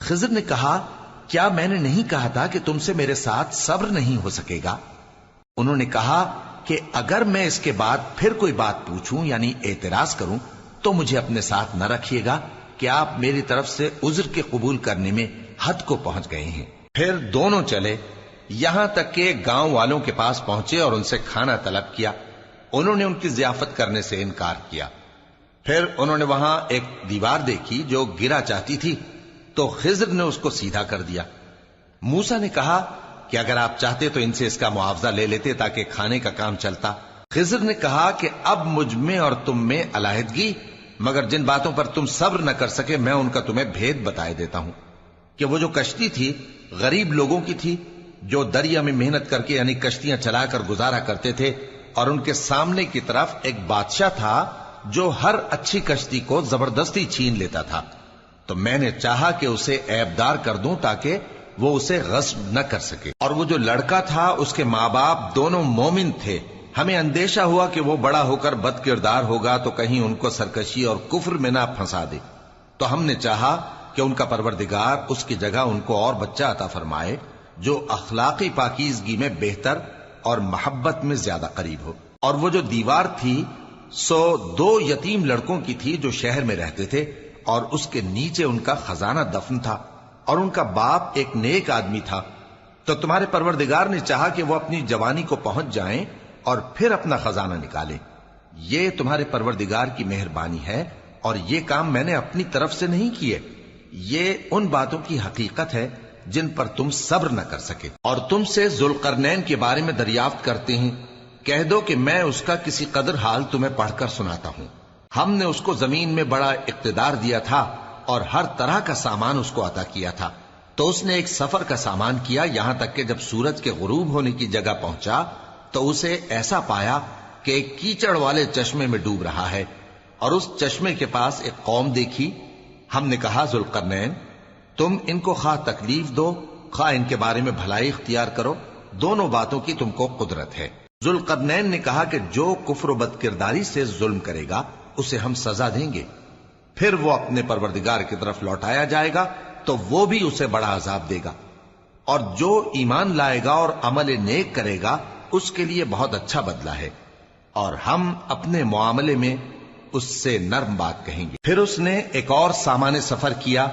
خضر نے کہا کیا میں نے نہیں کہا تھا کہ تم سے میرے ساتھ صبر نہیں ہو سکے گا؟ انہوں نے کہا کہ اگر میں اس کے بعد پھر کوئی بات پوچھوں یعنی اعتراض کروں تو مجھے اپنے ساتھ نہ رکھیے گا کہ آپ میری طرف سے عذر کے قبول کرنے میں حد کو پہنچ گئے ہیں۔ پھر دونوں چلے یہاں تک کہ گاؤں والوں کے پاس پہنچے اور ان سے کھانا طلب کیا۔ انہوں نے ان کی ضیافت کرنے سے انکار کیا۔ پھر انہوں نے وہاں ایک دیوار دیکھی جو گرا چاہتی تھی تو خضر نے اس کو سیدھا کر دیا۔ موسیٰ نے کہا کہ اگر آپ چاہتے تو ان سے اس کا معاوضہ لے لیتے تاکہ کھانے کا کام چلتا۔ خضر نے کہا کہ اب مجھ میں اور تم میں علیحدگی، مگر جن باتوں پر تم صبر نہ کر سکے میں ان کا تمہیں بھید بتائے دیتا ہوں کہ وہ جو کشتی تھی غریب لوگوں کی تھی جو دریا میں محنت کر کے یعنی کشتیاں چلا کر گزارا کرتے تھے، اور ان کے سامنے کی طرف ایک بادشاہ تھا جو ہر اچھی کشتی کو زبردستی چھین لیتا تھا، تو میں نے چاہا کہ اسے عیبدار کر دوں تاکہ وہ اسے غصب نہ کر سکے۔ اور وہ جو لڑکا تھا اس کے ماں باپ دونوں مومن تھے، ہمیں اندیشہ ہوا کہ وہ بڑا ہو کر بد کردار ہوگا تو کہیں ان کو سرکشی اور کفر میں نہ پھنسا دے، تو ہم نے چاہا کہ ان کا پروردگار اس کی جگہ ان کو اور بچہ عطا فرمائے جو اخلاقی پاکیزگی میں بہتر اور محبت میں زیادہ قریب ہو۔ اور وہ جو دیوار تھی سو 2 یتیم لڑکوں کی تھی جو شہر میں رہتے تھے، اور اس کے نیچے ان کا خزانہ دفن تھا، اور ان کا باپ ایک نیک آدمی تھا۔ تو تمہارے پروردگار نے چاہا کہ وہ اپنی جوانی کو پہنچ جائیں اور پھر اپنا خزانہ نکالیں۔ یہ تمہارے پروردگار کی مہربانی ہے، اور یہ کام میں نے اپنی طرف سے نہیں کیے، یہ ان باتوں کی حقیقت ہے جن پر تم صبر نہ کر سکے۔ اور تم سے ذوالقرنین کے بارے میں دریافت کرتے ہیں، کہہ دو کہ میں اس کا کسی قدر حال تمہیں پڑھ کر سناتا ہوں۔ ہم نے اس کو زمین میں بڑا اقتدار دیا تھا اور ہر طرح کا سامان اس کو عطا کیا تھا، تو اس نے ایک سفر کا سامان کیا، یہاں تک کہ جب سورج کے غروب ہونے کی جگہ پہنچا تو اسے ایسا پایا کہ ایک کیچڑ والے چشمے میں ڈوب رہا ہے، اور اس چشمے کے پاس ایک قوم دیکھی۔ ہم نے کہا ذوالقرنین تم ان کو خواہ تکلیف دو خواہ ان کے بارے میں بھلائی اختیار کرو، دونوں باتوں کی تم کو قدرت ہے۔ ذوالقرنین نے کہا کہ جو کفر و بد کرداری سے ظلم کرے گا اسے ہم سزا دیں گے، پھر وہ اپنے پروردگار کی طرف لوٹایا جائے گا تو وہ بھی اسے بڑا عذاب دے گا، اور جو ایمان لائے گا اور عمل نیک کرے گا اس کے لیے بہت اچھا بدلہ ہے، اور ہم اپنے معاملے میں اس سے نرم بات کہیں گے۔ پھر اس نے ایک اور سامان سفر کیا،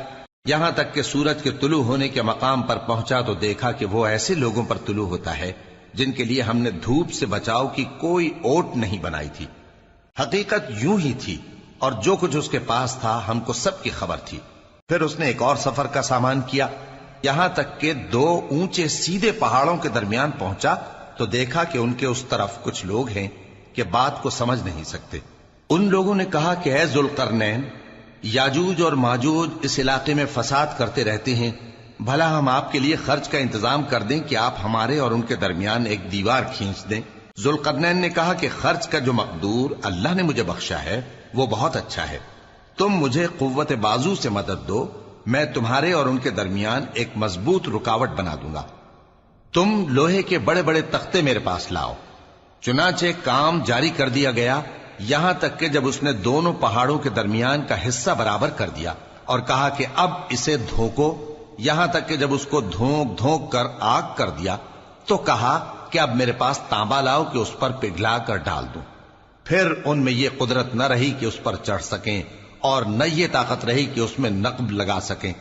یہاں تک کہ سورج کے طلوع ہونے کے مقام پر پہنچا تو دیکھا کہ وہ ایسے لوگوں پر طلوع ہوتا ہے جن کے لیے ہم نے دھوپ سے بچاؤ کی کوئی اوٹ نہیں بنائی تھی۔ حقیقت یوں ہی تھی، اور جو کچھ اس کے پاس تھا ہم کو سب کی خبر تھی۔ پھر اس نے ایک اور سفر کا سامان کیا، یہاں تک کہ 2 اونچے سیدھے پہاڑوں کے درمیان پہنچا تو دیکھا کہ ان کے اس طرف کچھ لوگ ہیں کہ بات کو سمجھ نہیں سکتے۔ ان لوگوں نے کہا کہ اے ذوالقرنین، یاجوج اور ماجوج اس علاقے میں فساد کرتے رہتے ہیں، بھلا ہم آپ کے لیے خرچ کا انتظام کر دیں کہ آپ ہمارے اور ان کے درمیان ایک دیوار کھینچ دیں۔ ذوالقرنین نے کہا کہ خرچ کا جو مقدور اللہ نے مجھے بخشا ہے وہ بہت اچھا ہے، تم مجھے قوت بازو سے مدد دو، میں تمہارے اور ان کے درمیان ایک مضبوط رکاوٹ بنا دوں گا۔ تم لوہے کے بڑے بڑے تختے میرے پاس لاؤ۔ چنانچہ کام جاری کر دیا گیا، یہاں تک کہ جب اس نے دونوں پہاڑوں کے درمیان کا حصہ برابر کر دیا اور کہا کہ اب اسے دھوکو، یہاں تک کہ جب اس کو دھونک دھونک کر آگ کر دیا تو کہا کہ اب میرے پاس تانبا لاؤ کہ اس پر پگھلا کر ڈال دوں۔ پھر ان میں یہ قدرت نہ رہی کہ اس پر چڑھ سکیں، اور نہ یہ طاقت رہی کہ اس میں نقب لگا سکیں۔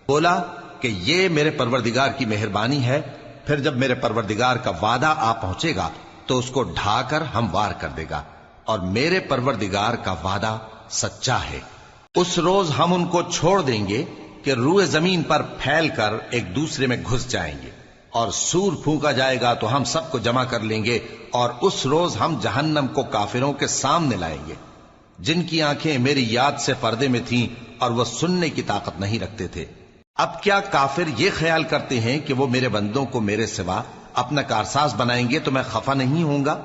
بولا کہ یہ میرے پروردگار کی مہربانی ہے، پھر جب میرے پروردگار کا وعدہ آ پہنچے گا تو اس کو ڈھا کر ہموار کر دے گا، اور میرے پروردگار کا وعدہ سچا ہے۔ اس روز ہم ان کو چھوڑ دیں گے کہ روئے زمین پر پھیل کر ایک دوسرے میں گھس جائیں گے، اور سور پھونکا جائے گا تو ہم سب کو جمع کر لیں گے، اور اس روز ہم جہنم کو کافروں کے سامنے لائیں گے جن کی آنکھیں میری یاد سے پردے میں تھیں اور وہ سننے کی طاقت نہیں رکھتے تھے۔ اب کیا کافر یہ خیال کرتے ہیں کہ وہ میرے بندوں کو میرے سوا اپنا کارساز بنائیں گے تو میں خفا نہیں ہوں گا؟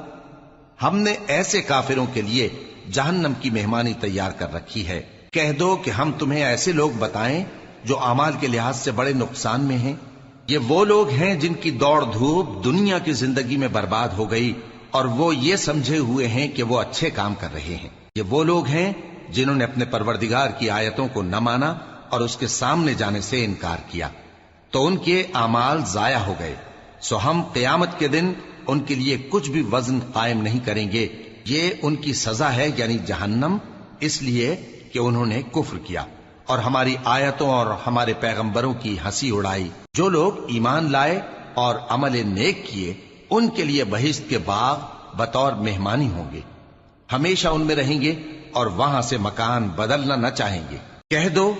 ہم نے ایسے کافروں کے لیے جہنم کی مہمانی تیار کر رکھی ہے۔ کہہ دو کہ ہم تمہیں ایسے لوگ بتائیں جو اعمال کے لحاظ سے بڑے نقصان میں ہیں۔ یہ وہ لوگ ہیں جن کی دوڑ دھوپ دنیا کی زندگی میں برباد ہو گئی، اور وہ یہ سمجھے ہوئے ہیں کہ وہ اچھے کام کر رہے ہیں۔ یہ وہ لوگ ہیں جنہوں نے اپنے پروردگار کی آیتوں کو نہ مانا اور اس کے سامنے جانے سے انکار کیا تو ان کے اعمال ضائع ہو گئے، سو ہم قیامت کے دن ان کے لیے کچھ بھی وزن قائم نہیں کریں گے، یہ ان کی سزا ہے یعنی جہنم، اس لیے کہ انہوں نے کفر کیا اور ہماری آیتوں اور ہمارے پیغمبروں کی ہنسی اڑائی۔ جو لوگ ایمان لائے اور عمل نیک کیے ان کے لیے بہشت کے باغ بطور مہمانی ہوں گے، ہمیشہ ان میں رہیں گے اور وہاں سے مکان بدلنا نہ چاہیں گے۔ کہہ دو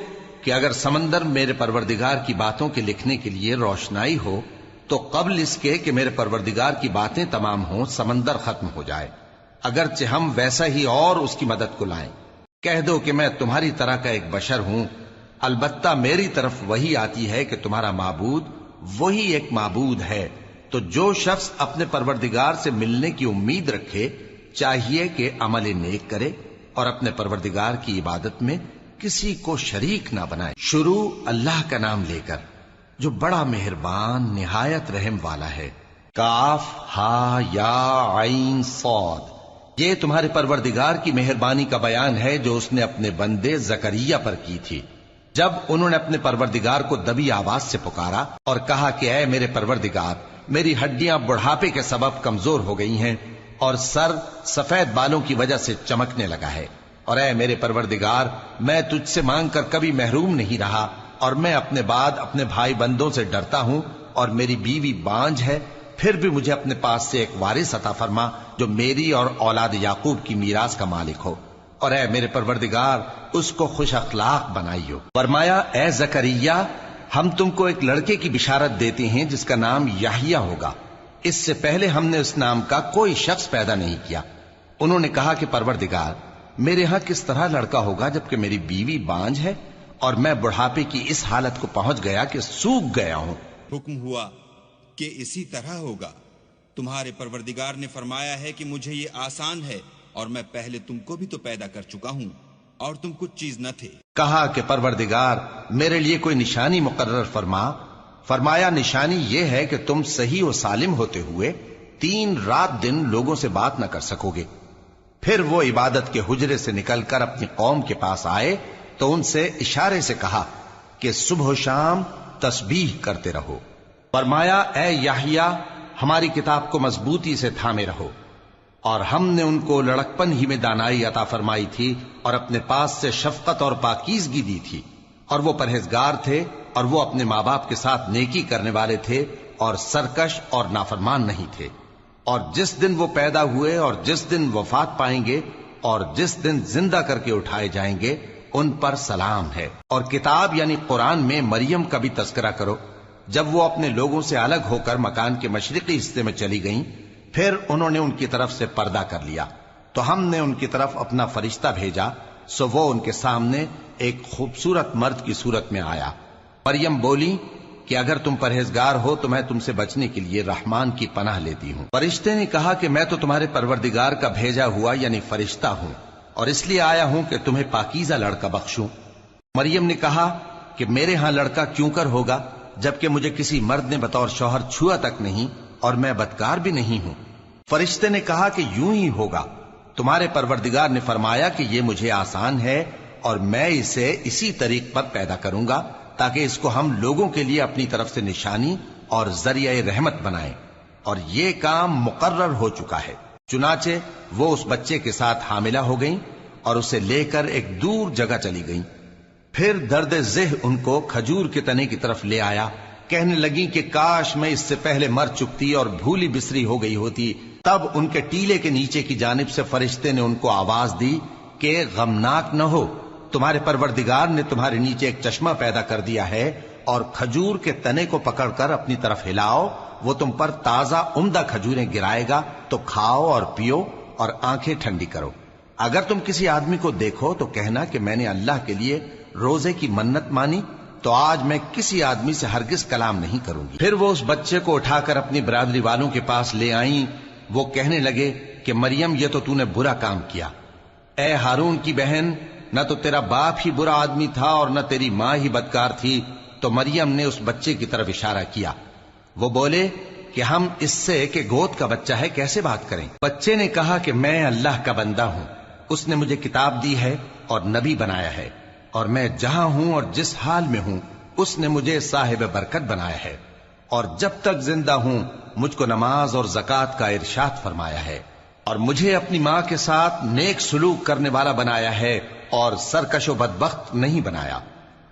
کہ اگر سمندر میرے پروردگار کی باتوں کے لکھنے کے لیے روشنائی ہو تو قبل اس کے کہ میرے پروردگار کی باتیں تمام ہوں سمندر ختم ہو جائے، اگرچہ ہم ویسا ہی اور اس کی مدد کو لائیں۔ کہہ دو کہ میں تمہاری طرح کا ایک بشر ہوں، البتہ میری طرف وہی آتی ہے کہ تمہارا معبود وہی ایک معبود ہے، تو جو شخص اپنے پروردگار سے ملنے کی امید رکھے چاہیے کہ عمل نیک کرے اور اپنے پروردگار کی عبادت میں کسی کو شریک نہ بنائے۔ شروع اللہ کا نام لے کر جو بڑا مہربان نہایت رحم والا ہے۔ کاف ہا یا عین صاد، یہ تمہارے پروردگار کی مہربانی کا بیان ہے جو اس نے اپنے بندے زکریا پر کی تھی جب انہوں نے اپنے پروردگار کو دبی آواز سے پکارا اور کہا کہ اے میرے پروردگار، میری ہڈیاں بڑھاپے کے سبب کمزور ہو گئی ہیں اور سر سفید بالوں کی وجہ سے چمکنے لگا ہے، اور اے میرے پروردگار، میں تجھ سے مانگ کر کبھی محروم نہیں رہا، اور میں اپنے بعد اپنے بھائی بندوں سے ڈرتا ہوں، اور میری بیوی بانجھ ہے، پھر بھی مجھے اپنے پاس سے ایک وارث عطا فرما جو میری اور اولاد یعقوب کی میراث کا مالک ہو، اور اے میرے پروردگار اس کو خوش اخلاق بنائیو۔ فرمایا اے زکریا، ہم تم کو ایک لڑکے کی بشارت دیتے ہیں جس کا نام یحییٰ ہوگا، اس سے پہلے ہم نے اس نام کا کوئی شخص پیدا نہیں کیا۔ انہوں نے کہا کہ پروردگار، میرے ہاں کس طرح لڑکا ہوگا جبکہ میری بیوی بانجھ ہے اور میں بڑھاپے کی اس حالت کو پہنچ گیا کہ سوکھ گیا ہوں۔ حکم ہوا کہ اسی طرح ہوگا، تمہارے پروردگار نے فرمایا ہے کہ مجھے یہ آسان ہے اور میں پہلے تم کو بھی تو پیدا کر چکا ہوں اور تم کچھ چیز نہ تھے۔ کہا کہ پروردگار میرے لیے کوئی نشانی مقرر فرما۔ فرمایا نشانی یہ ہے کہ تم صحیح و سالم ہوتے ہوئے 3 رات دن لوگوں سے بات نہ کر سکو گے۔ پھر وہ عبادت کے حجرے سے نکل کر اپنی قوم کے پاس آئے تو ان سے اشارے سے کہا کہ صبح و شام تسبیح کرتے رہو۔ فرمایا اے یحییٰ، ہماری کتاب کو مضبوطی سے تھامے رہو، اور ہم نے ان کو لڑکپن ہی میں دانائی عطا فرمائی تھی اور اپنے پاس سے شفقت اور پاکیزگی دی تھی، اور وہ پرہیزگار تھے اور وہ اپنے ماں باپ کے ساتھ نیکی کرنے والے تھے اور سرکش اور نافرمان نہیں تھے۔ اور جس دن وہ پیدا ہوئے اور جس دن وفات پائیں گے اور جس دن زندہ کر کے اٹھائے جائیں گے ان پر سلام ہے۔ اور کتاب یعنی قرآن میں مریم کا بھی تذکرہ کرو، جب وہ اپنے لوگوں سے الگ ہو کر مکان کے مشرقی حصے میں چلی گئیں، پھر انہوں نے ان کی طرف سے پردہ کر لیا تو ہم نے ان کی طرف اپنا فرشتہ بھیجا، سو وہ ان کے سامنے ایک خوبصورت مرد کی صورت میں آیا۔ مریم بولی کہ اگر تم پرہیزگار ہو تو میں تم سے بچنے کے لیے رحمان کی پناہ لیتی ہوں۔ فرشتے نے کہا کہ میں تو تمہارے پروردگار کا بھیجا ہوا یعنی فرشتہ ہوں، اور اس لیے آیا ہوں کہ تمہیں پاکیزہ لڑکا بخشوں۔ مریم نے کہا کہ میرے ہاں لڑکا کیوں کر ہوگا جبکہ مجھے کسی مرد نے بطور شوہر چھوا تک نہیں اور میں بدکار بھی نہیں ہوں۔ فرشتے نے کہا کہ یوں ہی ہوگا، تمہارے پروردگار نے فرمایا کہ یہ مجھے آسان ہے اور میں اسے اسی طریق پر پیدا کروں گا تاکہ اس کو ہم لوگوں کے لیے اپنی طرف سے نشانی اور ذریعہ رحمت بنائیں، اور یہ کام مقرر ہو چکا ہے۔ چنانچہ وہ اس بچے کے ساتھ حاملہ ہو گئیں اور اسے لے کر ایک دور جگہ چلی گئیں۔ پھر درد ذہ ان کو کھجور کے تنے کی طرف لے آیا، کہنے لگی کہ کاش میں اس سے پہلے مر چکتی اور بھولی بسری ہو گئی ہوتی۔ تب ان کے ٹیلے کے نیچے کی جانب سے فرشتے نے ان کو آواز دی کہ غمناک نہ ہو، تمہارے پروردگار نے تمہارے نیچے ایک چشمہ پیدا کر دیا ہے، اور کھجور کے تنے کو پکڑ کر اپنی طرف ہلاؤ، وہ تم پر تازہ عمدہ کھجوریں گرائے گا، تو کھاؤ اور پیو اور آنکھیں ٹھنڈی کرو۔ اگر تم کسی آدمی کو دیکھو تو کہنا کہ میں نے اللہ کے لیے روزے کی منت مانی، تو آج میں کسی آدمی سے ہرگز کلام نہیں کروں گی۔ پھر وہ اس بچے کو اٹھا کر اپنی برادری والوں کے پاس لے آئیں۔ وہ کہنے لگے کہ مریم یہ تو نے برا کام کیا، اے ہارون کی بہن، نہ تو تیرا باپ ہی برا آدمی تھا اور نہ تیری ماں ہی بدکار تھی۔ تو مریم نے اس بچے کی طرف اشارہ کیا۔ وہ بولے کہ ہم اس سے کہ گود کا بچہ ہے کیسے بات کریں؟ بچے نے کہا کہ میں اللہ کا بندہ ہوں، اس نے مجھے کتاب دی ہے اور نبی بنایا ہے، اور میں جہاں ہوں اور جس حال میں ہوں اس نے مجھے صاحب برکت بنایا ہے، اور جب تک زندہ ہوں مجھ کو نماز اور زکوٰۃ کا ارشاد فرمایا ہے، اور مجھے اپنی ماں کے ساتھ نیک سلوک کرنے والا بنایا ہے اور سرکش و بدبخت نہیں بنایا،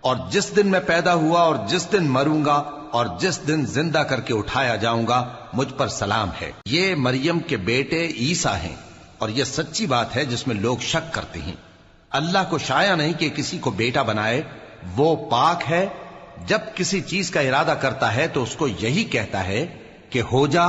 اور جس دن میں پیدا ہوا اور جس دن مروں گا اور جس دن زندہ کر کے اٹھایا جاؤں گا مجھ پر سلام ہے۔ یہ مریم کے بیٹے عیسیٰ ہیں، اور یہ سچی بات ہے جس میں لوگ شک کرتے ہیں۔ اللہ کو شایع نہیں کہ کسی کو بیٹا بنائے، وہ پاک ہے، جب کسی چیز کا ارادہ کرتا ہے تو اس کو یہی کہتا ہے کہ ہو جا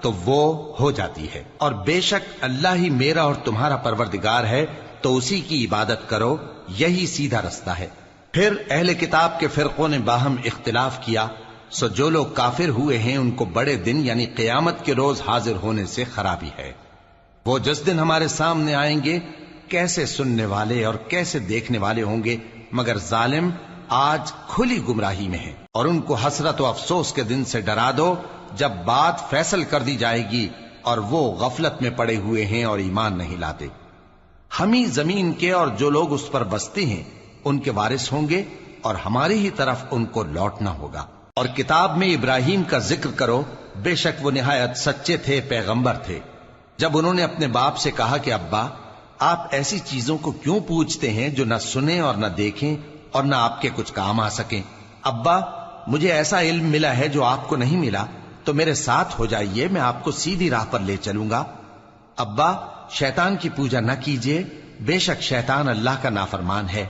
تو وہ ہو جاتی ہے، اور بے شک اللہ ہی میرا اور تمہارا پروردگار ہے، تو اسی کی عبادت کرو، یہی سیدھا رستہ ہے۔ پھر اہل کتاب کے فرقوں نے باہم اختلاف کیا، سو جو لوگ کافر ہوئے ہیں ان کو بڑے دن یعنی قیامت کے روز حاضر ہونے سے خرابی ہے۔ وہ جس دن ہمارے سامنے آئیں گے کیسے سننے والے اور کیسے دیکھنے والے ہوں گے، مگر ظالم آج کھلی گمراہی میں ہیں۔ اور ان کو حسرت و افسوس کے دن سے ڈرا دو جب بات فیصل کر دی جائے گی اور وہ غفلت میں پڑے ہوئے ہیں اور ایمان نہیں لاتے۔ ہم ہی زمین کے اور جو لوگ اس پر بستے ہیں ان کے وارث ہوں گے، اور ہماری ہی طرف ان کو لوٹنا ہوگا۔ اور کتاب میں ابراہیم کا ذکر کرو، بے شک وہ نہایت سچے تھے، پیغمبر تھے۔ جب انہوں نے اپنے باپ سے کہا کہ ابا، آپ ایسی چیزوں کو کیوں پوچھتے ہیں جو نہ سنیں اور نہ دیکھیں اور نہ آپ کے کچھ کام آ سکیں؟ ابا، مجھے ایسا علم ملا ہے جو آپ کو نہیں ملا، تو میرے ساتھ ہو جائیے، میں آپ کو سیدھی راہ پر لے چلوں گا۔ ابا، شیطان کی پوجا نہ کیجیے، بے شک شیطان اللہ کا نافرمان ہے۔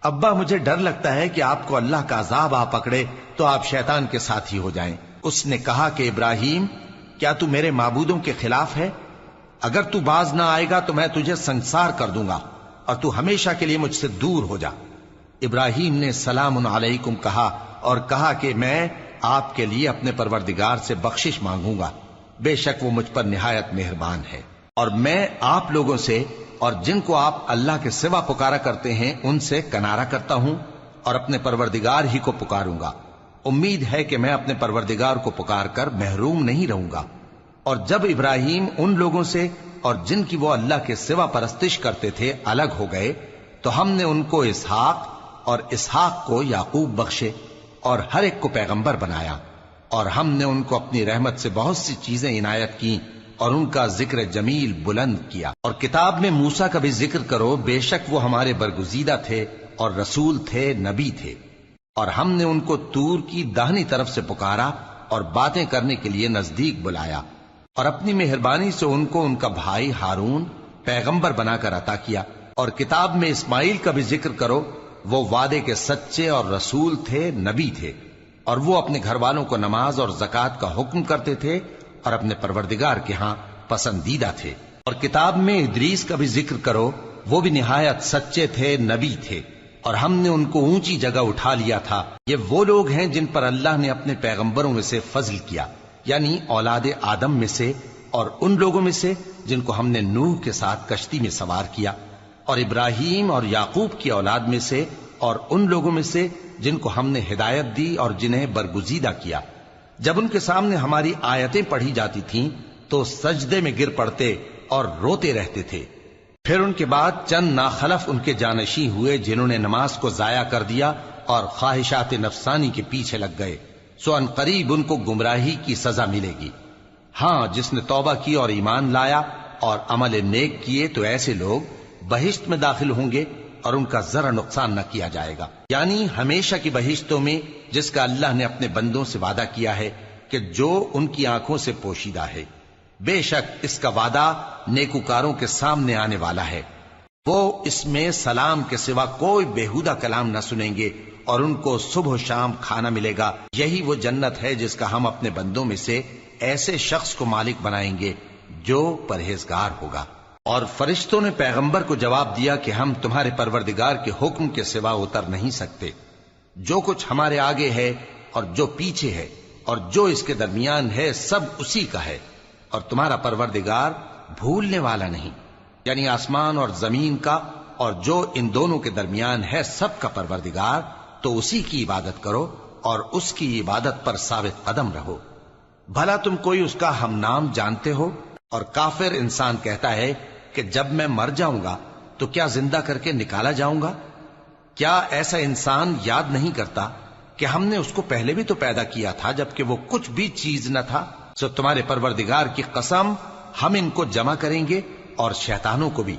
ابا، مجھے ڈر لگتا ہے کہ آپ کو اللہ کا عذاب آ پکڑے تو آپ شیطان کے ساتھی ہو جائیں۔ اس نے کہا کہ ابراہیم، کیا تو میرے معبودوں کے خلاف ہے؟ اگر تو باز نہ آئے گا تو میں تجھے سنسار کر دوں گا اور تو ہمیشہ کے لیے مجھ سے دور ہو جا۔ ابراہیم نے سلام علیکم کہا اور کہا کہ میں آپ کے لیے اپنے پروردگار سے بخشش مانگوں گا، بے شک وہ مجھ پر نہایت مہربان ہے۔ اور میں آپ لوگوں سے اور جن کو آپ اللہ کے سوا پکارا کرتے ہیں ان سے کنارہ کرتا ہوں اور اپنے پروردگار ہی کو پکاروں گا۔ امید ہے کہ میں اپنے پروردگار کو پکار کر محروم نہیں رہوں گا۔ اور جب ابراہیم ان لوگوں سے اور جن کی وہ اللہ کے سوا پرستش کرتے تھے الگ ہو گئے تو ہم نے ان کو اسحاق اور اسحاق کو یعقوب بخشے اور ہر ایک کو پیغمبر بنایا، اور ہم نے ان کو اپنی رحمت سے بہت سی چیزیں عنایت کی اور ان کا ذکر جمیل بلند کیا۔ اور کتاب میں موسیٰ کا بھی ذکر کرو، بے شک وہ ہمارے برگزیدہ تھے اور رسول تھے، نبی تھے، اور ہم نے ان کو طور کی داہنی طرف سے پکارا اور باتیں کرنے کے لیے نزدیک بلایا، اور اپنی مہربانی سے ان کو ان کا بھائی ہارون پیغمبر بنا کر عطا کیا۔ اور کتاب میں اسماعیل کا بھی ذکر کرو، وہ وعدے کے سچے اور رسول تھے، نبی تھے، اور وہ اپنے گھر والوں کو نماز اور زکوٰۃ کا حکم کرتے تھے اور اپنے پروردگار کے ہاں پسندیدہ تھے۔ اور کتاب میں ادریس کا بھی ذکر کرو، وہ بھی نہایت سچے تھے، نبی تھے، اور ہم نے ان کو اونچی جگہ اٹھا لیا تھا۔ یہ وہ لوگ ہیں جن پر اللہ نے اپنے پیغمبروں میں سے فضل کیا، یعنی اولاد آدم میں سے، اور ان لوگوں میں سے جن کو ہم نے نوح کے ساتھ کشتی میں سوار کیا، اور ابراہیم اور یعقوب کی اولاد میں سے، اور ان لوگوں میں سے جن کو ہم نے ہدایت دی اور جنہیں برگزیدہ کیا۔ جب ان کے سامنے ہماری آیتیں پڑھی جاتی تھیں تو سجدے میں گر پڑتے اور روتے رہتے تھے۔ پھر ان کے بعد چند ناخلف ان کے جانشی ہوئے جنہوں نے نماز کو ضائع کر دیا اور خواہشات نفسانی کے پیچھے لگ گئے، سو ان قریب ان کو گمراہی کی سزا ملے گی۔ ہاں، جس نے توبہ کی اور ایمان لایا اور عمل نیک کیے تو ایسے لوگ بہشت میں داخل ہوں گے اور ان کا ذرا نقصان نہ کیا جائے گا، یعنی ہمیشہ کی بہشتوں میں جس کا اللہ نے اپنے بندوں سے وعدہ کیا ہے کہ جو ان کی آنکھوں سے پوشیدہ ہے۔ بے شک اس کا وعدہ نیکوکاروں کے سامنے آنے والا ہے، وہ اس میں سلام کے سوا کوئی بےہودہ کلام نہ سنیں گے اور ان کو صبح و شام کھانا ملے گا۔ یہی وہ جنت ہے جس کا ہم اپنے بندوں میں سے ایسے شخص کو مالک بنائیں گے جو پرہیزگار ہوگا۔ اور فرشتوں نے پیغمبر کو جواب دیا کہ ہم تمہارے پروردگار کے حکم کے سوا اتر نہیں سکتے، جو کچھ ہمارے آگے ہے اور جو پیچھے ہے اور جو اس کے درمیان ہے سب اسی کا ہے، اور تمہارا پروردگار بھولنے والا نہیں، یعنی آسمان اور زمین کا اور جو ان دونوں کے درمیان ہے سب کا پروردگار، تو اسی کی عبادت کرو اور اس کی عبادت پر ثابت قدم رہو۔ بھلا تم کوئی اس کا ہم نام جانتے ہو؟ اور کافر انسان کہتا ہے کہ جب میں مر جاؤں گا تو کیا زندہ کر کے نکالا جاؤں گا؟ کیا ایسا انسان یاد نہیں کرتا کہ ہم نے اس کو پہلے بھی تو پیدا کیا تھا جبکہ وہ کچھ بھی چیز نہ تھا؟ سو تمہارے پروردگار کی قسم ہم ان کو جمع کریں گے اور شیطانوں کو بھی،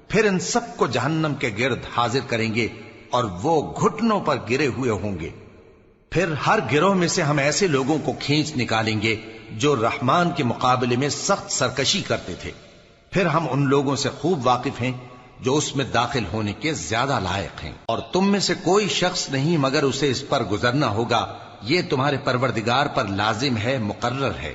پھر ان سب کو جہنم کے گرد حاضر کریں گے اور وہ گھٹنوں پر گرے ہوئے ہوں گے۔ پھر ہر گروہ میں سے ہم ایسے لوگوں کو کھینچ نکالیں گے جو رحمان کے مقابلے میں سخت سرکشی کرتے تھے، پھر ہم ان لوگوں سے خوب واقف ہیں جو اس میں داخل ہونے کے زیادہ لائق ہیں، اور تم میں سے کوئی شخص نہیں مگر اسے اس پر گزرنا ہوگا، یہ تمہارے پروردگار پر لازم ہے، مقرر ہے۔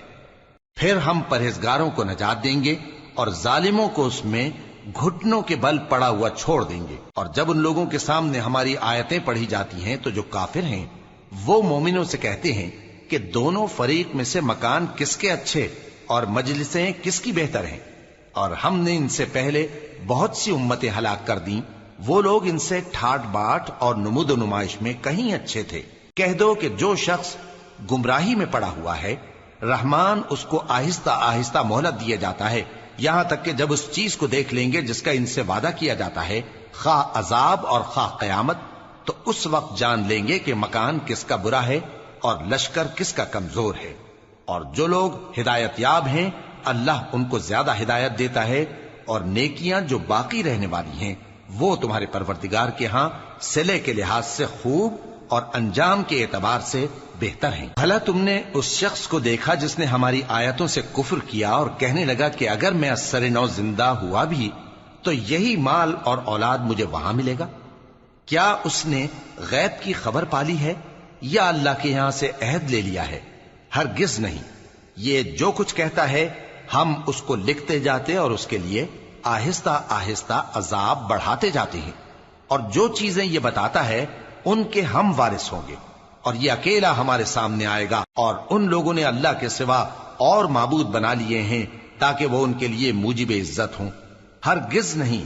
پھر ہم پرہیزگاروں کو نجات دیں گے اور ظالموں کو اس میں گھٹنوں کے بل پڑا ہوا چھوڑ دیں گے۔ اور جب ان لوگوں کے سامنے ہماری آیتیں پڑھی جاتی ہیں تو جو کافر ہیں وہ مومنوں سے کہتے ہیں کہ دونوں فریق میں سے مکان کس کے اچھے اور مجلسیں کس کی بہتر ہیں، اور ہم نے ان سے پہلے بہت سی امتیں ہلاک کر دیں، وہ لوگ ان سے ٹھاٹ باٹ اور نمود و نمائش میں کہیں اچھے تھے۔ کہہ دو کہ جو شخص گمراہی میں پڑا ہوا ہے رحمان اس کو آہستہ آہستہ مہلت دیا جاتا ہے، یہاں تک کہ جب اس چیز کو دیکھ لیں گے جس کا ان سے وعدہ کیا جاتا ہے، خواہ عذاب اور خواہ قیامت، تو اس وقت جان لیں گے کہ مکان کس کا برا ہے اور لشکر کس کا کمزور ہے۔ اور جو لوگ ہدایت یاب ہیں اللہ ان کو زیادہ ہدایت دیتا ہے، اور نیکیاں جو باقی رہنے والی ہیں وہ تمہارے پروردگار کے ہاں صلے کے لحاظ سے خوب اور انجام کے اعتبار سے بہتر ہیں۔ بھلا تم نے اس شخص کو دیکھا جس نے ہماری آیتوں سے کفر کیا اور کہنے لگا کہ اگر میں اثر نو زندہ ہوا بھی تو یہی مال اور اولاد مجھے وہاں ملے گا؟ کیا اس نے غیب کی خبر پالی ہے یا اللہ کے یہاں سے عہد لے لیا ہے؟ ہرگز نہیں، یہ جو کچھ کہتا ہے ہم اس کو لکھتے جاتے اور اس کے لیے آہستہ آہستہ عذاب بڑھاتے جاتے ہیں، اور جو چیزیں یہ بتاتا ہے ان کے ہم وارث ہوں گے، اور یہ اکیلا ہمارے سامنے آئے گا۔ اور ان لوگوں نے اللہ کے سوا اور معبود بنا لیے ہیں تاکہ وہ ان کے لیے موجب عزت ہوں، ہرگز نہیں،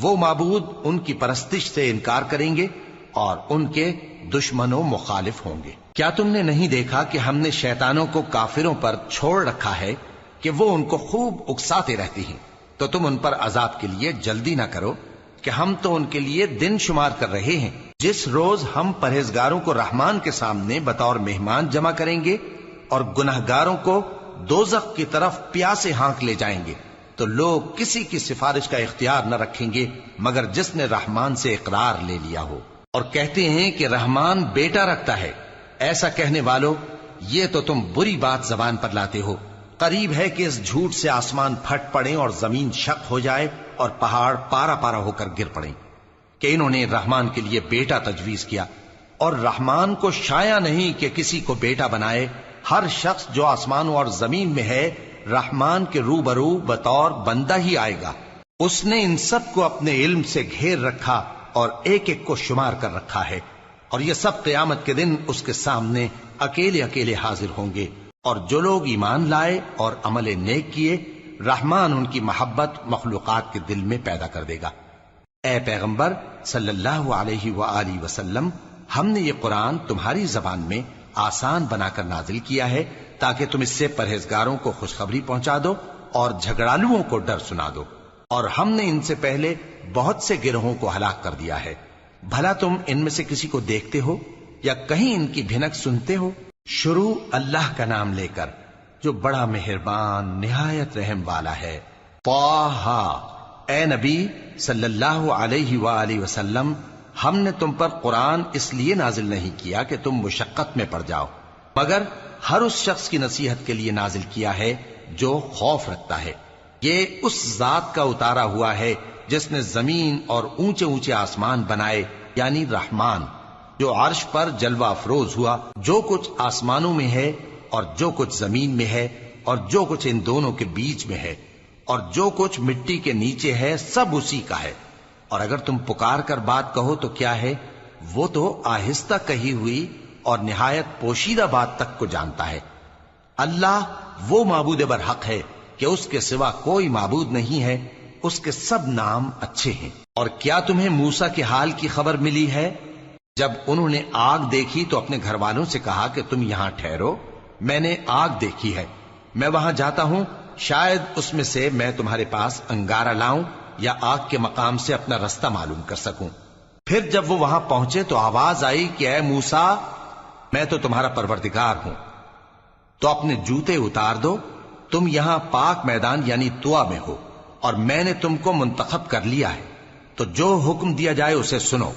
وہ معبود ان کی پرستش سے انکار کریں گے اور ان کے دشمن و مخالف ہوں گے۔ کیا تم نے نہیں دیکھا کہ ہم نے شیطانوں کو کافروں پر چھوڑ رکھا ہے کہ وہ ان کو خوب اکساتے رہتی ہیں؟ تو تم ان پر عذاب کے لیے جلدی نہ کرو کہ ہم تو ان کے لیے دن شمار کر رہے ہیں۔ جس روز ہم پرہیزگاروں کو رحمان کے سامنے بطور مہمان جمع کریں گے اور گناہگاروں کو دوزخ کی طرف پیاسے ہانک لے جائیں گے، تو لوگ کسی کی سفارش کا اختیار نہ رکھیں گے مگر جس نے رحمان سے اقرار لے لیا ہو، اور کہتے ہیں کہ رحمان بیٹا رکھتا ہے۔ ایسا کہنے والوں، یہ تو تم بری بات زبان پر لاتے ہو۔ قریب ہے کہ اس جھوٹ سے آسمان پھٹ پڑے اور زمین شق ہو جائے اور پہاڑ پارا پارا ہو کر گر پڑیں کہ انہوں نے رحمان کے لیے بیٹا تجویز کیا، اور رحمان کو شایع نہیں کہ کسی کو بیٹا بنائے۔ ہر شخص جو آسمانوں اور زمین میں ہے رحمان کے روبرو بطور بندہ ہی آئے گا۔ اس نے ان سب کو اپنے علم سے گھیر رکھا اور ایک ایک کو شمار کر رکھا ہے، اور یہ سب قیامت کے دن اس کے سامنے اکیلے اکیلے حاضر ہوں گے۔ اور جو لوگ ایمان لائے اور عمل نیک کیے رحمان ان کی محبت مخلوقات کے دل میں پیدا کر دے گا۔ اے پیغمبر صلی اللہ علیہ وآلہ وسلم، ہم نے یہ قرآن تمہاری زبان میں آسان بنا کر نازل کیا ہے تاکہ تم اس سے پرہیزگاروں کو خوشخبری پہنچا دو اور جھگڑالوؤں کو ڈر سنا دو، اور ہم نے ان سے پہلے بہت سے گروہوں کو ہلاک کر دیا ہے۔ بھلا تم ان میں سے کسی کو دیکھتے ہو یا کہیں ان کی بھنک سنتے ہو؟ شروع اللہ کا نام لے کر جو بڑا مہربان نہایت رحم والا ہے۔ طٰہٰ، اے نبی صلی اللہ علیہ وآلہ وسلم، ہم نے تم پر قرآن اس لیے نازل نہیں کیا کہ تم مشقت میں پڑ جاؤ، مگر ہر اس شخص کی نصیحت کے لیے نازل کیا ہے جو خوف رکھتا ہے۔ یہ اس ذات کا اتارا ہوا ہے جس نے زمین اور اونچے اونچے آسمان بنائے، یعنی رحمان، جو عرش پر جلوہ افروز ہوا۔ جو کچھ آسمانوں میں ہے اور جو کچھ زمین میں ہے اور جو کچھ ان دونوں کے بیچ میں ہے اور جو کچھ مٹی کے نیچے ہے، سب اسی کا ہے۔ اور اگر تم پکار کر بات کہو تو کیا ہے، وہ تو آہستہ کہی ہوئی اور نہایت پوشیدہ بات تک کو جانتا ہے۔ اللہ وہ معبود برحق ہے کہ اس کے سوا کوئی معبود نہیں ہے، اس کے سب نام اچھے ہیں۔ اور کیا تمہیں موسیٰ کے حال کی خبر ملی ہے؟ جب انہوں نے آگ دیکھی تو اپنے گھر والوں سے کہا کہ تم یہاں ٹھہرو، میں نے آگ دیکھی ہے، میں وہاں جاتا ہوں، شاید اس میں سے میں تمہارے پاس انگارہ لاؤں یا آگ کے مقام سے اپنا رستہ معلوم کر سکوں۔ پھر جب وہ وہاں پہنچے تو آواز آئی کہ اے موسیٰ، میں تو تمہارا پروردگار ہوں، تو اپنے جوتے اتار دو، تم یہاں پاک میدان یعنی طوا میں ہو، اور میں نے تم کو منتخب کر لیا ہے، تو جو حکم دیا جائے اسے سنو۔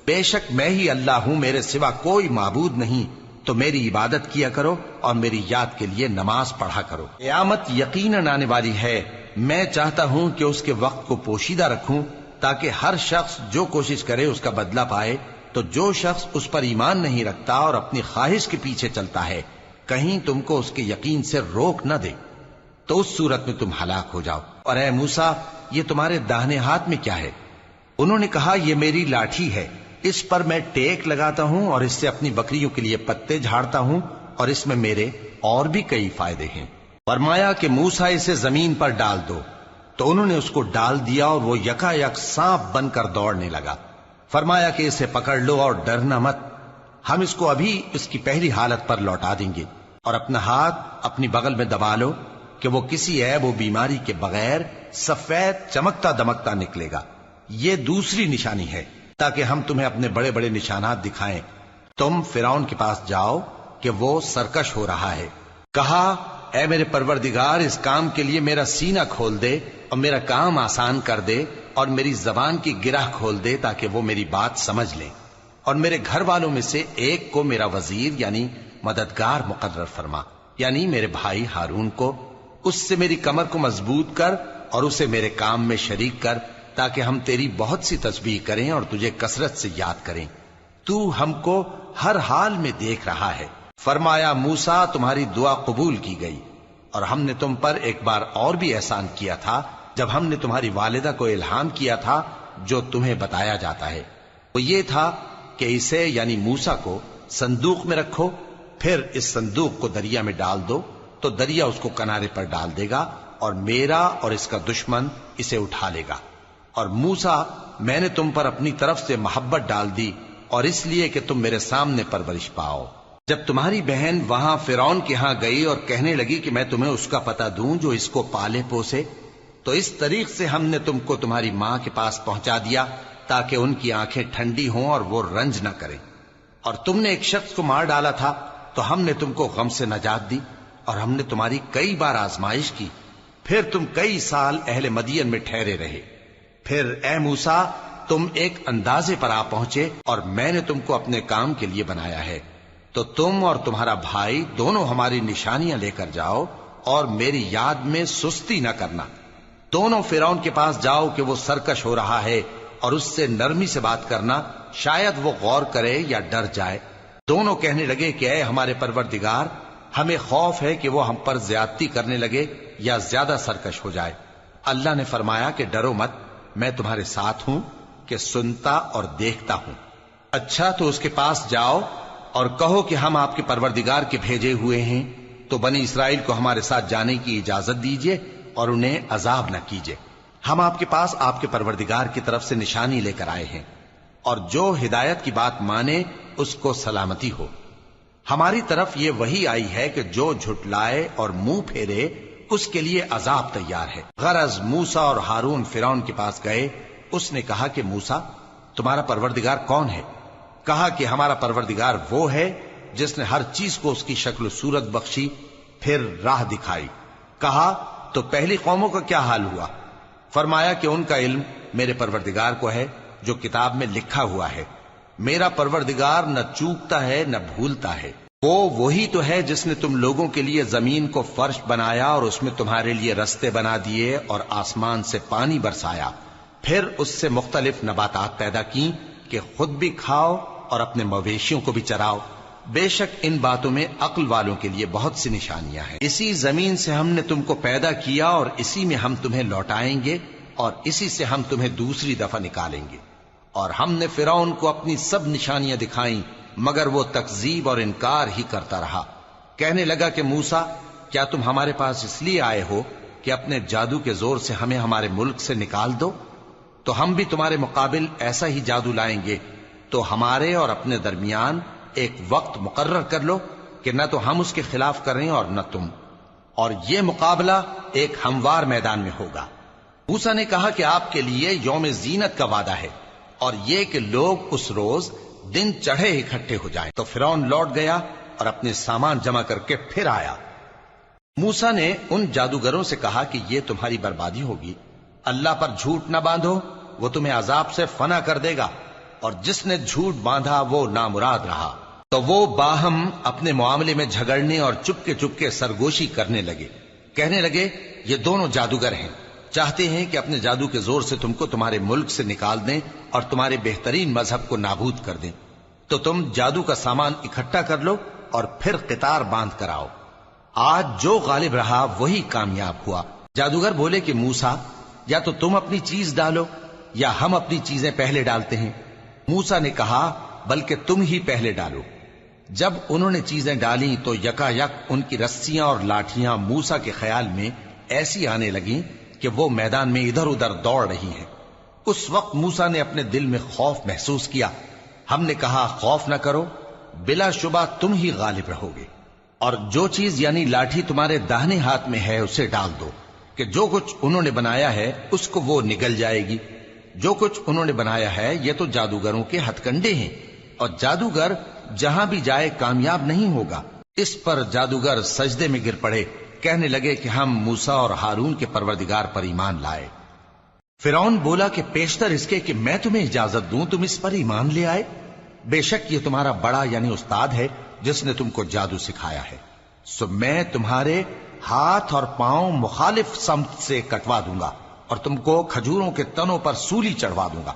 بے شک میں ہی اللہ ہوں، میرے سوا کوئی معبود نہیں، تو میری عبادت کیا کرو اور میری یاد کے لیے نماز پڑھا کرو۔ قیامت یقیناً آنے والی ہے، میں چاہتا ہوں کہ اس کے وقت کو پوشیدہ رکھوں تاکہ ہر شخص جو کوشش کرے اس کا بدلہ پائے، تو جو شخص اس پر ایمان نہیں رکھتا اور اپنی خواہش کے پیچھے چلتا ہے کہیں تم کو اس کے یقین سے روک نہ دے، تو اس صورت میں تم ہلاک ہو جاؤ۔ اور اے موسیٰ، یہ تمہارے داہنے ہاتھ میں کیا ہے؟ انہوں نے کہا یہ میری لاٹھی ہے، اس پر میں ٹیک لگاتا ہوں اور اس سے اپنی بکریوں کے لیے پتے جھاڑتا ہوں، اور اس میں میرے اور بھی کئی فائدے ہیں۔ فرمایا کہ موسیٰ اسے زمین پر ڈال دو، تو انہوں نے اس کو ڈال دیا اور وہ یکا یک سانپ بن کر دوڑنے لگا۔ فرمایا کہ اسے پکڑ لو اور ڈرنا مت، ہم اس کو ابھی اس کی پہلی حالت پر لوٹا دیں گے، اور اپنا ہاتھ اپنی بغل میں دبا لو کہ وہ کسی عیب و بیماری کے بغیر سفید چمکتا دمکتا نکلے گا۔ یہ دوسری نشانی ہے تاکہ ہم تمہیں اپنے بڑے بڑے نشانات دکھائیں۔ تم فرعون کے پاس جاؤ کہ وہ سرکش ہو رہا ہے۔ کہا اے میرے پروردگار، اس کام کے لیے میرا سینہ کھول دے اور میرا کام آسان کر دے، اور میری زبان کی گرہ کھول دے تاکہ وہ میری بات سمجھ لیں، اور میرے گھر والوں میں سے ایک کو میرا وزیر یعنی مددگار مقرر فرما، یعنی میرے بھائی ہارون کو۔ اس سے میری کمر کو مضبوط کر اور اسے میرے کام میں شریک کر، تاکہ ہم تیری بہت سی تسبیح کریں اور تجھے کثرت سے یاد کریں، تو ہم کو ہر حال میں دیکھ رہا ہے۔ فرمایا موسیٰ، تمہاری دعا قبول کی گئی، اور ہم نے تم پر ایک بار اور بھی احسان کیا تھا جب ہم نے تمہاری والدہ کو الہام کیا تھا جو تمہیں بتایا جاتا ہے۔ وہ یہ تھا کہ اسے یعنی موسیٰ کو صندوق میں رکھو، پھر اس صندوق کو دریا میں ڈال دو، تو دریا اس کو کنارے پر ڈال دے گا، اور میرا اور اس کا دشمن اسے اٹھا لے گا۔ اور موسیٰ، میں نے تم پر اپنی طرف سے محبت ڈال دی، اور اس لیے کہ تم میرے سامنے پرورش پاؤ۔ جب تمہاری بہن وہاں فرعون کے ہاں گئی اور کہنے لگی کہ میں تمہیں اس کا پتہ دوں جو اس کو پالے پوسے، تو اس طریق سے ہم نے تم کو تمہاری ماں کے پاس پہنچا دیا تاکہ ان کی آنکھیں ٹھنڈی ہوں اور وہ رنج نہ کریں۔ اور تم نے ایک شخص کو مار ڈالا تھا تو ہم نے تم کو غم سے نجات دی، اور ہم نے تمہاری کئی بار آزمائش کی، پھر تم کئی سال اہل مدین میں ٹھہرے رہے۔ پھر اے موسیٰ، تم ایک اندازے پر آ پہنچے اور میں نے تم کو اپنے کام کے لیے بنایا ہے، تو تم اور تمہارا بھائی دونوں ہماری نشانیاں لے کر جاؤ اور میری یاد میں سستی نہ کرنا۔ دونوں فرعون کے پاس جاؤ کہ وہ سرکش ہو رہا ہے، اور اس سے نرمی سے بات کرنا، شاید وہ غور کرے یا ڈر جائے۔ دونوں کہنے لگے کہ اے ہمارے پروردگار، ہمیں خوف ہے کہ وہ ہم پر زیادتی کرنے لگے یا زیادہ سرکش ہو جائے۔ اللہ نے فرمایا کہ ڈرو مت، میں تمہارے ساتھ ہوں کہ سنتا اور دیکھتا ہوں۔ اچھا تو اس کے پاس جاؤ اور کہو کہ ہم آپ کے پروردگار کے بھیجے ہوئے ہیں، تو بنی اسرائیل کو ہمارے ساتھ جانے کی اجازت دیجیے اور انہیں عذاب نہ کیجیے۔ ہم آپ کے پاس آپ کے پروردگار کی طرف سے نشانی لے کر آئے ہیں، اور جو ہدایت کی بات مانے اس کو سلامتی ہو۔ ہماری طرف یہ وحی آئی ہے کہ جو جھٹلائے اور منہ پھیرے اس کے لیے عذاب تیار ہے۔ غرض موسیٰ اور ہارون فرعون کے پاس گئے۔ اس نے کہا کہ موسیٰ، تمہارا پروردگار کون ہے؟ کہا کہ ہمارا پروردگار وہ ہے جس نے ہر چیز کو اس کی شکل و صورت بخشی، پھر راہ دکھائی۔ کہا تو پہلی قوموں کا کیا حال ہوا؟ فرمایا کہ ان کا علم میرے پروردگار کو ہے جو کتاب میں لکھا ہوا ہے۔ میرا پروردگار نہ چوکتا ہے نہ بھولتا ہے۔ وہ وہی تو ہے جس نے تم لوگوں کے لیے زمین کو فرش بنایا اور اس میں تمہارے لیے رستے بنا دیے اور آسمان سے پانی برسایا، پھر اس سے مختلف نباتات پیدا کی کہ خود بھی کھاؤ اور اپنے مویشیوں کو بھی چراؤ۔ بے شک ان باتوں میں عقل والوں کے لیے بہت سی نشانیاں ہیں۔ اسی زمین سے ہم نے تم کو پیدا کیا اور اسی میں ہم تمہیں لوٹائیں گے، اور اسی سے ہم تمہیں دوسری دفعہ نکالیں گے۔ اور ہم نے فرعون کو اپنی سب نشانیاں دکھائیں، مگر وہ تکذیب اور انکار ہی کرتا رہا۔ کہنے لگا کہ موسیٰ، کیا تم ہمارے پاس اس لیے آئے ہو کہ اپنے جادو کے زور سے ہمیں ہمارے ملک سے نکال دو؟ تو ہم بھی تمہارے مقابل ایسا ہی جادو لائیں گے، تو ہمارے اور اپنے درمیان ایک وقت مقرر کر لو کہ نہ تو ہم اس کے خلاف کریں اور نہ تم، اور یہ مقابلہ ایک ہموار میدان میں ہوگا۔ موسیٰ نے کہا کہ آپ کے لیے یوم زینت کا وعدہ ہے، اور یہ کہ لوگ اس روز دن چڑھے اکٹھے ہو جائیں۔ تو فرعون لوٹ گیا اور اپنے سامان جمع کر کے پھر آیا۔ موسیٰ نے ان جادوگروں سے کہا کہ یہ تمہاری بربادی ہوگی، اللہ پر جھوٹ نہ باندھو، وہ تمہیں عذاب سے فنا کر دے گا، اور جس نے جھوٹ باندھا وہ نامراد رہا۔ تو وہ باہم اپنے معاملے میں جھگڑنے اور چپکے سرگوشی کرنے لگے، کہنے لگے یہ دونوں جادوگر ہیں، چاہتے ہیں کہ اپنے جادو کے زور سے تم کو تمہارے ملک سے نکال دیں اور تمہارے بہترین مذہب کو نابود کر دیں۔ تو تم جادو کا سامان اکٹھا کر لو اور پھر قطار باندھ کر آؤ۔ آج جو غالب رہا وہی کامیاب ہوا۔ جادوگر بولے کہ موسیٰ، یا تو تم اپنی چیز ڈالو یا ہم اپنی چیزیں پہلے ڈالتے ہیں۔ موسیٰ نے کہا بلکہ تم ہی پہلے ڈالو۔ جب انہوں نے چیزیں ڈالیں تو یکا یک ان کی رسیاں اور لاٹھیاں موسیٰ کے خیال میں ایسی آنے لگیں کہ وہ میدان میں ادھر ادھر دوڑ رہی ہیں۔ اس وقت موسیٰ نے اپنے دل میں خوف محسوس کیا۔ ہم نے کہا خوف نہ کرو، بلا شبہ تم ہی غالب رہو گے، اور جو چیز یعنی لاٹھی تمہارے داہنے ہاتھ میں ہے اسے ڈال دو کہ جو کچھ انہوں نے بنایا ہے اس کو وہ نگل جائے گی۔ جو کچھ انہوں نے بنایا ہے یہ تو جادوگروں کے ہتھ کنڈے ہیں، اور جادوگر جہاں بھی جائے کامیاب نہیں ہوگا۔ اس پر جادوگر سجدے میں گر پڑے، کہنے لگے کہ ہم موسیٰ اور ہارون کے پروردگار پر ایمان لائے۔ فرعون بولا کہ پیشتر اس کے کہ میں تمہیں اجازت دوں تم اس پر ایمان لے آئے، بے شک یہ تمہارا بڑا یعنی استاد ہے جس نے تم کو جادو سکھایا ہے، سو میں تمہارے ہاتھ اور پاؤں مخالف سمت سے کٹوا دوں گا اور تم کو کھجوروں کے تنوں پر سولی چڑھوا دوں گا،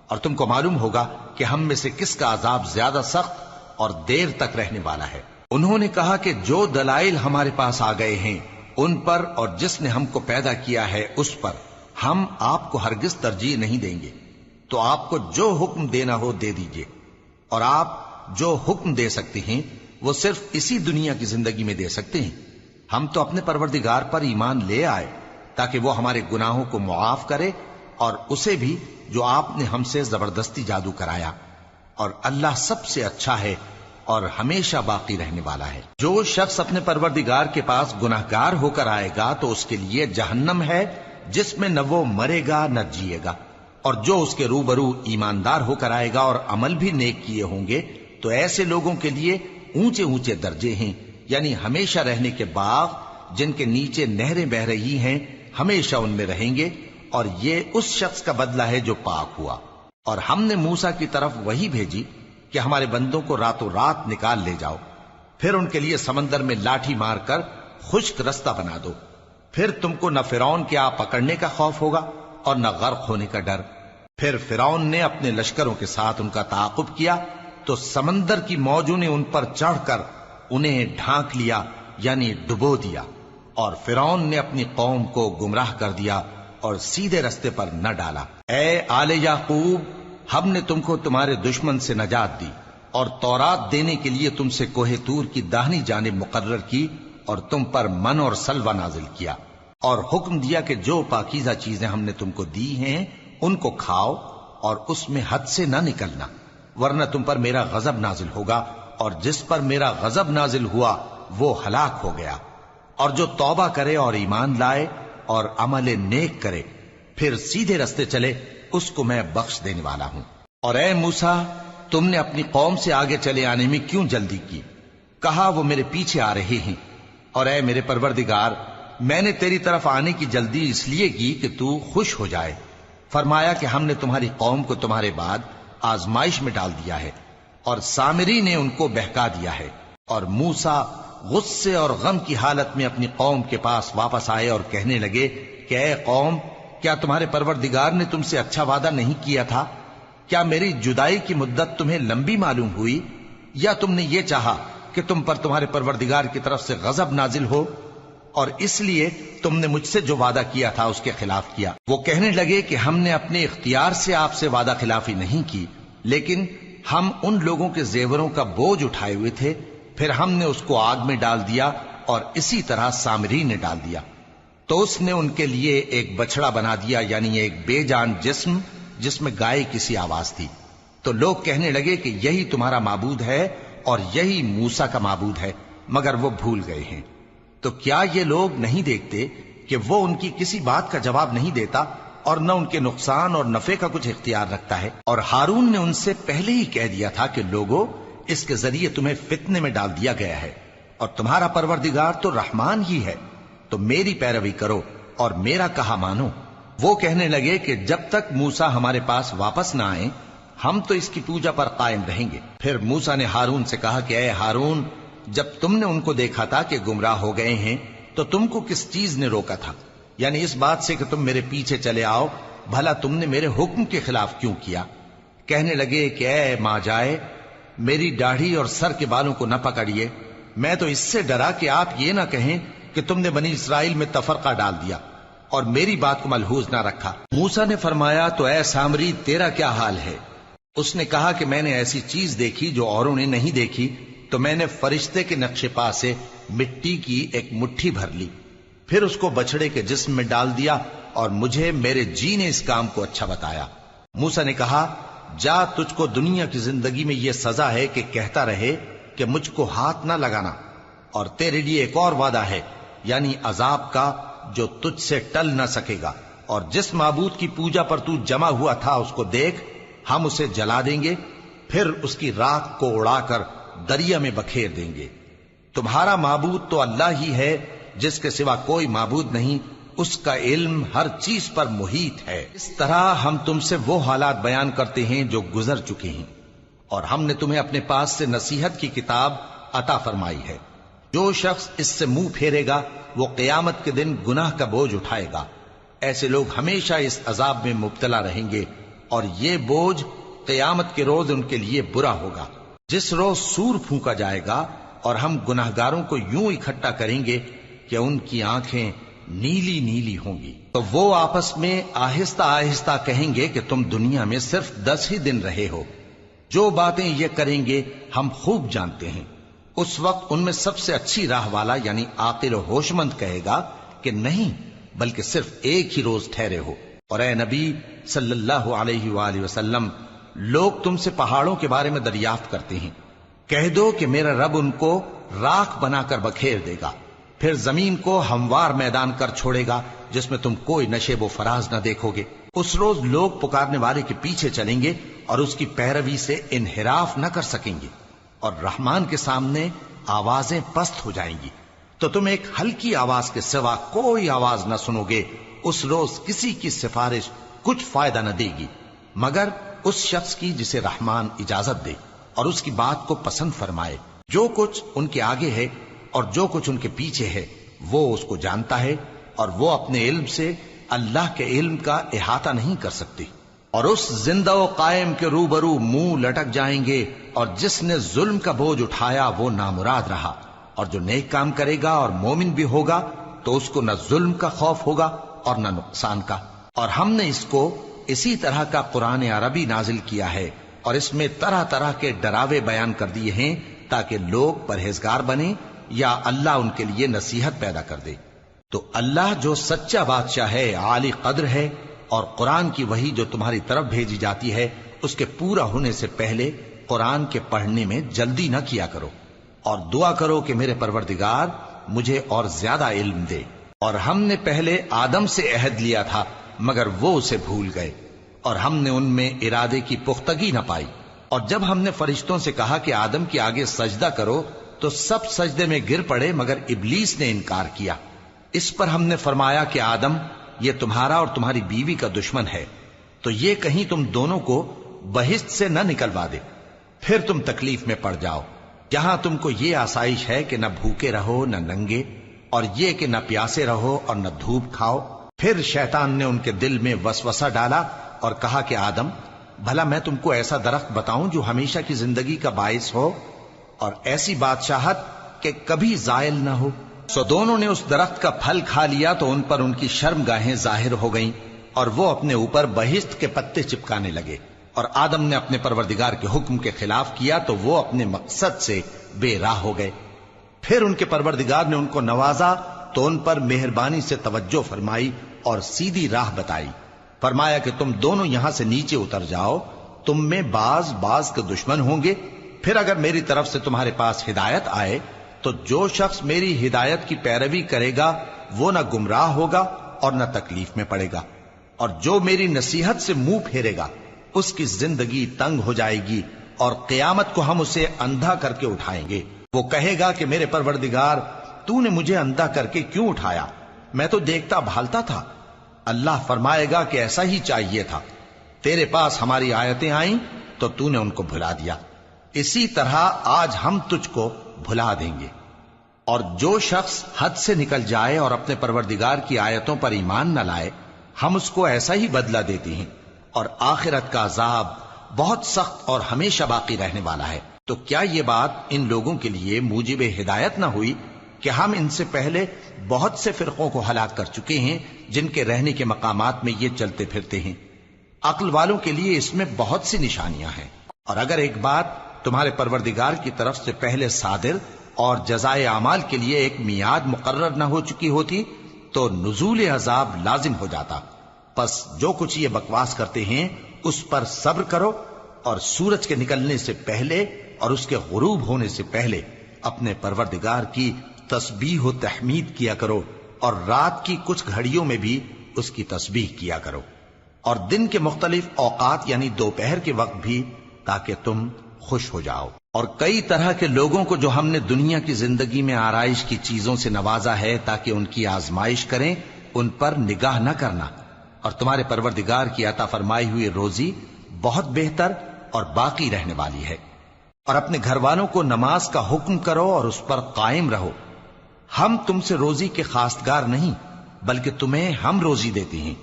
اور تم کو معلوم ہوگا کہ ہم میں سے کس کا عذاب زیادہ سخت اور دیر تک رہنے والا ہے۔ انہوں نے کہا کہ جو دلائل ہمارے پاس آ گئے ہیں ان پر اور جس نے ہم کو پیدا کیا ہے اس پر ہم آپ کو ہرگز ترجیح نہیں دیں گے، تو آپ کو جو حکم دینا ہو دے دیجئے، اور آپ جو حکم دے سکتے ہیں وہ صرف اسی دنیا کی زندگی میں دے سکتے ہیں۔ ہم تو اپنے پروردگار پر ایمان لے آئے تاکہ وہ ہمارے گناہوں کو معاف کرے اور اسے بھی جو آپ نے ہم سے زبردستی جادو کرایا، اور اللہ سب سے اچھا ہے اور ہمیشہ باقی رہنے والا ہے۔ جو شخص اپنے پروردگار کے پاس گناہگار ہو کر آئے گا تو اس کے لیے جہنم ہے جس میں نہ وہ مرے گا نہ جیے گا، اور جو اس کے روبرو ایماندار ہو کر آئے گا اور عمل بھی نیک کیے ہوں گے تو ایسے لوگوں کے لیے اونچے اونچے درجے ہیں، یعنی ہمیشہ رہنے کے باغ جن کے نیچے نہریں بہ رہی ہیں، ہمیشہ ان میں رہیں گے، اور یہ اس شخص کا بدلہ ہے جو پاک ہوا۔ اور ہم نے موسیٰ کی طرف وحی بھیجی کہ ہمارے بندوں کو راتوں رات نکال لے جاؤ، پھر ان کے لیے سمندر میں لاٹھی مار کر خشک رستہ بنا دو، پھر تم کو نہ فرعون کے آ پکڑنے کا خوف ہوگا اور نہ غرق ہونے کا ڈر۔ پھر فرعون نے اپنے لشکروں کے ساتھ ان کا تعاقب کیا تو سمندر کی موجوں نے ان پر چڑھ کر انہیں ڈھانک لیا یعنی ڈبو دیا، اور فرعون نے اپنی قوم کو گمراہ کر دیا اور سیدھے رستے پر نہ ڈالا۔ اے آل یعقوب، ہم نے تم کو تمہارے دشمن سے نجات دی اور تورات دینے کے لیے تم سے کوہ طور کی داہنی جانب مقرر کی، اور تم پر من اور سلوہ نازل کیا، اور حکم دیا کہ جو پاکیزہ چیزیں ہم نے تم کو دی ہیں ان کو کھاؤ اور اس میں حد سے نہ نکلنا، ورنہ تم پر میرا غضب نازل ہوگا، اور جس پر میرا غضب نازل ہوا وہ ہلاک ہو گیا۔ اور جو توبہ کرے اور ایمان لائے اور عمل نیک کرے پھر سیدھے رستے چلے اس کو میں بخش دینے والا ہوں۔ اور اے موسیٰ، تم نے اپنی قوم سے آگے چلے آنے میں کیوں جلدی کی؟ کہا وہ میرے پیچھے آ رہے ہیں۔ اور اے میرے پروردگار، میں نے تیری طرف آنے کی جلدی اس لیے کی کہ تو خوش ہو جائے۔ فرمایا کہ ہم نے تمہاری قوم کو تمہارے بعد آزمائش میں ڈال دیا ہے، اور سامری نے ان کو بہکا دیا ہے۔ اور موسیٰ غصے اور غم کی حالت میں اپنی قوم کے پاس واپس آئے اور کہنے لگے کہ اے قوم، کیا تمہارے پروردگار نے تم سے اچھا وعدہ نہیں کیا تھا؟ کیا میری جدائی کی مدت تمہیں لمبی معلوم ہوئی، یا تم نے یہ چاہا کہ تم پر تمہارے پروردگار کی طرف سے غضب نازل ہو، اور اس لیے تم نے مجھ سے جو وعدہ کیا تھا اس کے خلاف کیا؟ وہ کہنے لگے کہ ہم نے اپنے اختیار سے آپ سے وعدہ خلافی نہیں کی، لیکن ہم ان لوگوں کے زیوروں کا بوجھ اٹھائے ہوئے تھے، پھر ہم نے اس کو آگ میں ڈال دیا اور اسی طرح سامری نے ڈال دیا۔ تو اس نے ان کے لیے ایک بچڑا بنا دیا، یعنی ایک بے جان جسم جس میں گائے کسی آواز تھی۔ تو لوگ کہنے لگے کہ یہی تمہارا معبود ہے اور یہی موسیٰ کا معبود ہے، مگر وہ بھول گئے ہیں۔ تو کیا یہ لوگ نہیں دیکھتے کہ وہ ان کی کسی بات کا جواب نہیں دیتا اور نہ ان کے نقصان اور نفع کا کچھ اختیار رکھتا ہے۔ اور ہارون نے ان سے پہلے ہی کہہ دیا تھا کہ لوگوں، اس کے ذریعے تمہیں فتنے میں ڈال دیا گیا ہے، اور تمہارا پروردگار تو رحمان ہی ہے، تو میری پیروی کرو اور میرا کہا مانو۔ وہ کہنے لگے کہ جب تک موسیٰ ہمارے پاس واپس نہ آئیں ہم تو اس کی پوجا پر قائم رہیں گے۔ پھر موسیٰ نے ہارون سے کہا کہ اے ہارون، جب تم نے ان کو دیکھا تھا کہ گمراہ ہو گئے ہیں تو تم کو کس چیز نے روکا تھا؟ یعنی اس بات سے کہ تم میرے پیچھے چلے آؤ، بھلا تم نے میرے حکم کے خلاف کیوں کیا؟ کہنے لگے کہ اے ماں جائے، میری داڑھی اور سر کے بالوں کو نہ پکڑیے، میں تو اس سے ڈرا کہ آپ یہ نہ کہیں کہ تم نے بنی اسرائیل میں تفرقہ ڈال دیا اور میری بات کو ملحوظ نہ رکھا۔ موسیٰ نے فرمایا تو اے سامری تیرا کیا حال ہے؟ اس نے کہا کہ میں نے ایسی چیز دیکھی جو اوروں نے نہیں دیکھی، تو میں نے فرشتے کے نقش پا سے مٹی کی ایک مٹھی بھر لی، پھر اس کو بچڑے کے جسم میں ڈال دیا، اور مجھے میرے جی نے اس کام کو اچھا بتایا۔ موسیٰ نے کہا جا، تجھ کو دنیا کی زندگی میں یہ سزا ہے کہ کہتا رہے کہ مجھ کو ہاتھ نہ لگانا، اور تیرے لیے ایک اور وعدہ ہے، یعنی عذاب کا جو تجھ سے ٹل نہ سکے گا، اور جس معبود کی پوجا پر تو جمع ہوا تھا اس کو دیکھ، ہم اسے جلا دیں گے، پھر اس کی راکھ کو اڑا کر دریا میں بکھیر دیں گے۔ تمہارا معبود تو اللہ ہی ہے، جس کے سوا کوئی معبود نہیں، اس کا علم ہر چیز پر محیط ہے۔ اس طرح ہم تم سے وہ حالات بیان کرتے ہیں جو گزر چکے ہیں، اور ہم نے تمہیں اپنے پاس سے نصیحت کی کتاب عطا فرمائی ہے۔ جو شخص اس سے منہ پھیرے گا وہ قیامت کے دن گناہ کا بوجھ اٹھائے گا۔ ایسے لوگ ہمیشہ اس عذاب میں مبتلا رہیں گے، اور یہ بوجھ قیامت کے روز ان کے لیے برا ہوگا، جس روز سور پھونکا جائے گا، اور ہم گناہگاروں کو یوں اکٹھا کریں گے کہ ان کی آنکھیں نیلی نیلی ہوں گی۔ تو وہ آپس میں آہستہ آہستہ کہیں گے کہ تم دنیا میں صرف 10 ہی دن رہے ہو، جو باتیں یہ کریں گے ہم خوب جانتے ہیں۔ اس وقت ان میں سب سے اچھی راہ والا یعنی عاقل و ہوش مند کہے گا کہ نہیں، بلکہ صرف ایک ہی روز ٹھہرے ہو۔ اور اے نبی صلی اللہ علیہ وآلہ وسلم، لوگ تم سے پہاڑوں کے بارے میں دریافت کرتے ہیں، کہہ دو کہ میرا رب ان کو راکھ بنا کر بکھیر دے گا، پھر زمین کو ہموار میدان کر چھوڑے گا جس میں تم کوئی نشیب و فراز نہ دیکھو گے۔ اس روز لوگ پکارنے والے کے پیچھے چلیں گے اور اس کی پیروی سے انحراف نہ کر سکیں گے، اور رحمان کے سامنے آوازیں پست ہو جائیں گی، تو تم ایک ہلکی آواز کے سوا کوئی آواز نہ سنو گے۔ اس روز کسی کی سفارش کچھ فائدہ نہ دے گی مگر اس شخص کی جسے رحمان اجازت دے اور اس کی بات کو پسند فرمائے۔ جو کچھ ان کے آگے ہے اور جو کچھ ان کے پیچھے ہے وہ اس کو جانتا ہے، اور وہ اپنے علم سے اللہ کے علم کا احاطہ نہیں کر سکتی۔ اور اس زندہ و قائم کے روبرو منہ لٹک جائیں گے، اور جس نے ظلم کا بوجھ اٹھایا وہ نامراد رہا، اور جو نیک کام کرے گا اور مومن بھی ہوگا تو اس کو نہ ظلم کا خوف ہوگا اور نہ نقصان کا۔ اور ہم نے اس کو اسی طرح کا قرآن عربی نازل کیا ہے، اور اس میں طرح طرح کے ڈراوے بیان کر دیے ہیں تاکہ لوگ پرہیزگار بنیں یا اللہ ان کے لیے نصیحت پیدا کر دے۔ تو اللہ جو سچا بادشاہ ہے، عالی قدر ہے، اور قرآن کی وحی جو تمہاری طرف بھیجی جاتی ہے اس کے پورا ہونے سے پہلے قرآن کے پڑھنے میں جلدی نہ کیا کرو، اور دعا کرو کہ میرے پروردگار مجھے اور زیادہ علم دے۔ اور ہم نے پہلے آدم سے عہد لیا تھا مگر وہ اسے بھول گئے، اور ہم نے ان میں ارادے کی پختگی نہ پائی۔ اور جب ہم نے فرشتوں سے کہا کہ آدم کے آگے سجدہ کرو تو سب سجدے میں گر پڑے مگر ابلیس نے انکار کیا۔ اس پر ہم نے فرمایا کہ آدم، یہ تمہارا اور تمہاری بیوی کا دشمن ہے، تو یہ کہیں تم دونوں کو بہشت سے نہ نکلوا دے، پھر تم تکلیف میں پڑ جاؤ۔ جہاں تم کو یہ آسائش ہے کہ نہ بھوکے رہو نہ ننگے، اور یہ کہ نہ پیاسے رہو اور نہ دھوپ کھاؤ۔ پھر شیطان نے ان کے دل میں وسوسہ ڈالا اور کہا کہ آدم، بھلا میں تم کو ایسا درخت بتاؤں جو ہمیشہ کی زندگی کا باعث ہو اور ایسی بادشاہت کہ کبھی زائل نہ ہو؟ سو دونوں نے اس درخت کا پھل کھا لیا تو ان پر ان کی شرم گاہیں ظاہر ہو گئیں، اور وہ اپنے اوپر بہشت کے پتے چپکانے لگے۔ اور آدم نے اپنے پروردگار کے حکم کے خلاف کیا تو وہ اپنے مقصد سے بے راہ ہو گئے۔ پھر ان کے پروردگار نے ان کو نوازا تو ان پر مہربانی سے توجہ فرمائی اور سیدھی راہ بتائی۔ فرمایا کہ تم دونوں یہاں سے نیچے اتر جاؤ، تم میں بعض کے دشمن ہوں گے، پھر اگر میری طرف سے تمہارے پاس ہدایت آئے تو جو شخص میری ہدایت کی پیروی کرے گا وہ نہ گمراہ ہوگا اور نہ تکلیف میں پڑے گا۔ اور جو میری نصیحت سے منہ پھیرے گا اس کی زندگی تنگ ہو جائے گی، اور قیامت کو ہم اسے اندھا کر کے اٹھائیں گے۔ وہ کہے گا کہ میرے پروردگار، تو نے مجھے اندھا کر کے کیوں اٹھایا؟ میں تو دیکھتا بھالتا تھا۔ اللہ فرمائے گا کہ ایسا ہی چاہیے تھا، تیرے پاس ہماری آیتیں آئیں تو تو نے ان کو بھلا دیا، اسی طرح آج ہم تجھ کو بھلا دیں گے۔ اور جو شخص حد سے نکل جائے اور اپنے پروردگار کی آیتوں پر ایمان نہ لائے، ہم اس کو ایسا ہی بدلہ دیتے ہیں، اور آخرت کا عذاب بہت سخت اور ہمیشہ باقی رہنے والا ہے۔ تو کیا یہ بات ان لوگوں کے لیے موجب ہدایت نہ ہوئی کہ ہم ان سے پہلے بہت سے فرقوں کو ہلاک کر چکے ہیں جن کے رہنے کے مقامات میں یہ چلتے پھرتے ہیں؟ عقل والوں کے لیے اس میں بہت سی نشانیاں ہیں۔ اور اگر ایک بات تمہارے پروردگار کی طرف سے پہلے صادر اور جزائے اعمال کے لیے ایک میعاد مقرر نہ ہو چکی ہوتی تو نزول عذاب لازم ہو جاتا۔ پس جو کچھ یہ بکواس کرتے ہیں اس پر صبر کرو، اور سورج کے نکلنے سے پہلے اور اس کے غروب ہونے سے پہلے اپنے پروردگار کی تسبیح و تحمید کیا کرو، اور رات کی کچھ گھڑیوں میں بھی اس کی تسبیح کیا کرو، اور دن کے مختلف اوقات یعنی دوپہر کے وقت بھی، تاکہ تم خوش ہو جاؤ۔ اور کئی طرح کے لوگوں کو جو ہم نے دنیا کی زندگی میں آرائش کی چیزوں سے نوازا ہے تاکہ ان کی آزمائش کریں، ان پر نگاہ نہ کرنا، اور تمہارے پروردگار کی عطا فرمائی ہوئی روزی بہت بہتر اور باقی رہنے والی ہے۔ اور اپنے گھر والوں کو نماز کا حکم کرو اور اس پر قائم رہو۔ ہم تم سے روزی کے خواستگار نہیں، بلکہ تمہیں ہم روزی دیتے ہیں،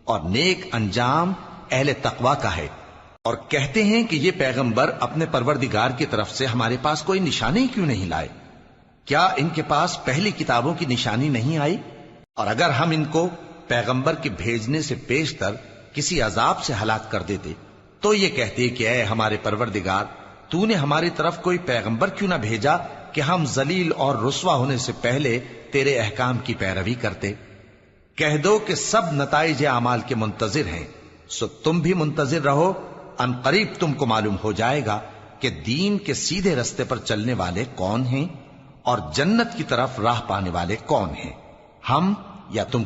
اور نیک انجام اہل تقوی کا ہے۔ اور کہتے ہیں کہ یہ پیغمبر اپنے پروردگار کی طرف سے ہمارے پاس کوئی نشانی کیوں نہیں لائے؟ کیا ان کے پاس پہلی کتابوں کی نشانی نہیں آئی؟ اور اگر ہم ان کو پیغمبر کے بھیجنے سے پیشتر کسی عذاب سے ہلاک کر دیتے تو یہ کہتے کہ اے ہمارے پروردگار، تو نے ہماری طرف کوئی پیغمبر کیوں نہ بھیجا کہ ہم ذلیل اور رسوا ہونے سے پہلے تیرے احکام کی پیروی کرتے۔ کہہ دو کہ سب نتائج اعمال کے منتظر ہیں، سو تم بھی منتظر رہو، ان قریب تم کو معلوم ہو جائے گا کہ دین کے سیدھے رستے پر چلنے والے کون ہیں اور جنت کی طرف راہ پانے والے کون ہیں، ہم یا تم۔